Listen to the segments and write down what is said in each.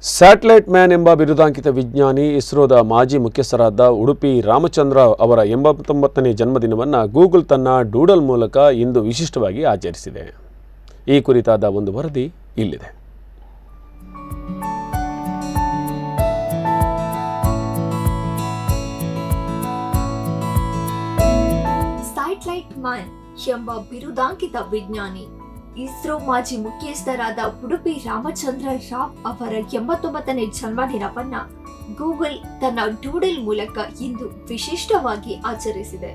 Satellite man ಎಂಬ ಬಿರುದಾಂಕಿತ ವಿಜ್ಞಾನಿ ಇಸ್ರೋದ ಮಾಜಿ ಮುಖ್ಯಸ್ಥರಾದ ಉಡುಪಿ ರಾಮಚಂದ್ರ ಅವರ 89ನೇ ಜನ್ಮದಿನವನ್ನು ಗೂಗಲ್ ತನ್ನ ಡೂಡಲ್ ಮೂಲಕ ಇಂದು ವಿಶಿಷ್ಟವಾಗಿ ಆಚರಿಸಿದೆ. ಈ ಕುರಿತಾದ ಒಂದು ವರದಿ ಇಲ್ಲಿದೆ. ಸ್ಯಾಟಲೈಟ್ ಮ್ಯಾನ್ ಎಂಬ ಬಿರುದಾಂಕಿತ ವಿಜ್ಞಾನಿ ಇಸ್ರೋ ಮಾಜಿ ಮುಖ್ಯಸ್ಥರಾದ ಉಡುಪಿ ರಾಮಚಂದ್ರ ರಾವ್ ಅವರ 89ನೇ ಜನ್ಮದಿನವನ್ನ ಗೂಗಲ್ ತನ್ನ ಡೂಡಲ್ ಮೂಲಕ ಇಂದು ವಿಶಿಷ್ಟವಾಗಿ ಆಚರಿಸಿದೆ.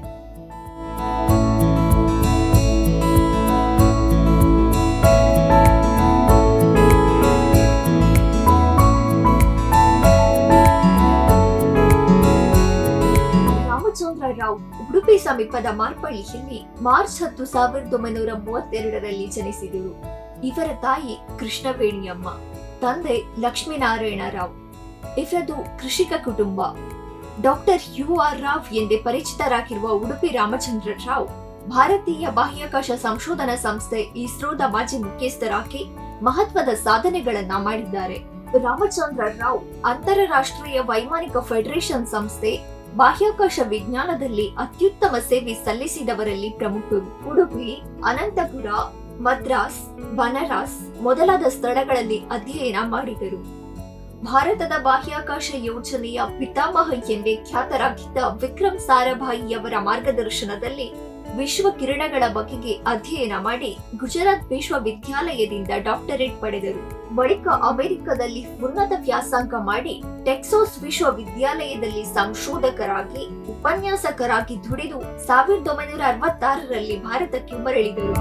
ರಾಮಚಂದ್ರ ರಾವ್ ಉಡುಪಿ ಸಮೀಪದ ಮಾರ್ಪಳ್ಳಿಯಲ್ಲಿ ಮಾರ್ಚ್ 10, 1932ರಲ್ಲಿ ಜನಿಸಿದರು. ಇವರ ತಾಯಿ ಕೃಷ್ಣವೇಣಿಯಮ್ಮ, ತಂದೆ ಲಕ್ಷ್ಮೀನಾರಾಯಣ ರಾವ್. ಇವರದು ಕೃಷಿಕ ಕುಟುಂಬ. ಡಾಕ್ಟರ್ UR ರಾವ್ ಎಂದೇ ಪರಿಚಿತರಾಗಿರುವ ಉಡುಪಿ ರಾಮಚಂದ್ರ ರಾವ್ ಭಾರತೀಯ ಬಾಹ್ಯಾಕಾಶ ಸಂಶೋಧನಾ ಸಂಸ್ಥೆ ಇಸ್ರೋದ ಮಾಜಿ ಮುಖ್ಯಸ್ಥರಾಗಿ ಮಹತ್ವದ ಸಾಧನೆಗಳನ್ನ ಮಾಡಿದ್ದಾರೆ. ರಾಮಚಂದ್ರ ರಾವ್ ಅಂತಾರಾಷ್ಟ್ರೀಯ ವೈಮಾನಿಕ ಫೆಡರೇಷನ್ ಸಂಸ್ಥೆ ಬಾಹ್ಯಾಕಾಶ ವಿಜ್ಞಾನದಲ್ಲಿ ಅತ್ಯುತ್ತಮ ಸೇವೆ ಸಲ್ಲಿಸಿದವರಲ್ಲಿ ಪ್ರಮುಖರು. ಉಡುಪಿ, ಅನಂತಪುರ, ಮದ್ರಾಸ್, ಬನಾರಸ್ ಮೊದಲಾದ ಸ್ಥಳಗಳಲ್ಲಿ ಅಧ್ಯಯನ ಮಾಡಿದರು. ಭಾರತದ ಬಾಹ್ಯಾಕಾಶ ಯೋಜನೆಯ ಪಿತಾಮಹ ಎಂದೇ ಖ್ಯಾತರಾಗಿದ್ದ ವಿಕ್ರಮ್ ಸಾರಾಭಾಯಿಯವರ ಮಾರ್ಗದರ್ಶನದಲ್ಲಿ ವಿಶ್ವ ಕಿರಣಗಳ ಬಗೆಗೆ ಅಧ್ಯಯನ ಮಾಡಿ ಗುಜರಾತ್ ವಿಶ್ವವಿದ್ಯಾಲಯದಿಂದ ಡಾಕ್ಟರೇಟ್ ಪಡೆದರು. ಬಳಿಕ ಅಮೆರಿಕದಲ್ಲಿ ಉನ್ನತ ವ್ಯಾಸಂಗ ಮಾಡಿ ಟೆಕ್ಸಾಸ್ ವಿಶ್ವವಿದ್ಯಾಲಯದಲ್ಲಿ ಸಂಶೋಧಕರಾಗಿ ಉಪನ್ಯಾಸಕರಾಗಿ ದುಡಿದು 1966ರಲ್ಲಿ ಭಾರತಕ್ಕೆ ಮರಳಿದರು.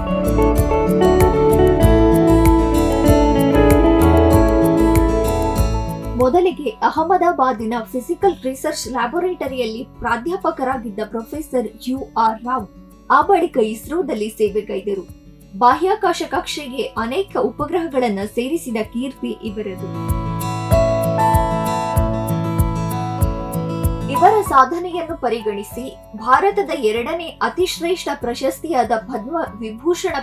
ಮೊದಲಿಗೆ ಅಹಮದಾಬಾದಿನ ಫಿಸಿಕಲ್ ರಿಸರ್ಚ್ ಲ್ಯಾಬೊರೇಟರಿಯಲ್ಲಿ ಪ್ರಾಧ್ಯಾಪಕರಾಗಿದ್ದ ಪ್ರೊಫೆಸರ್ UR ರಾವ್ ಆ ಬಳಿಕ ಇಸ್ರೋದಲ್ಲಿ ಸೇವೆಗೈದರು. ಬಾಹ್ಯಾಕಾಶ ಕಕ್ಷೆಗೆ ಅನೇಕ ಉಪಗ್ರಹಗಳನ್ನು ಸೇರಿಸಿದ ಕೀರ್ತಿ ಇವರದು. ಇವರ ಸಾಧನೆಯನ್ನು ಪರಿಗಣಿಸಿ ಭಾರತದ 2ನೇ ಅತಿಶ್ರೇಷ್ಠ ಪ್ರಶಸ್ತಿಯಾದ ಪದ್ಮಭೂಷಣ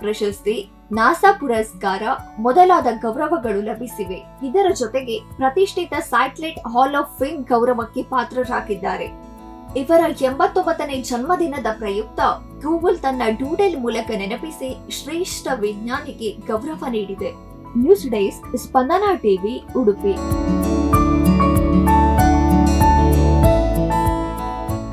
ಪ್ರಶಸ್ತಿ, ನಾಸಾ ಪುರಸ್ಕಾರ ಮೊದಲಾದ ಗೌರವಗಳು ಲಭಿಸಿವೆ. ಇದರ ಜೊತೆಗೆ ಪ್ರತಿಷ್ಠಿತ ಸ್ಯಾಟಲೈಟ್ ಹಾಲ್ ಆಫ್ ಫೇಮ್ ಗೌರವಕ್ಕೆ ಪಾತ್ರರಾಗಿದ್ದಾರೆ. ಇವರ 89ನೇ ಜನ್ಮದಿನದ ಪ್ರಯುಕ್ತ ಗೂಗಲ್ ತನ್ನ ಡೂಡಲ್ ಮೂಲಕ ನೆನಪಿಸಿ ಶ್ರೇಷ್ಠ ವಿಜ್ಞಾನಿಗೆ ಗೌರವ ನೀಡಿದೆ. ನ್ಯೂಸ್ ಡೆಸ್ಕ್, ಸ್ಪಂದನ ಟಿವಿ, ಉಡುಪಿ.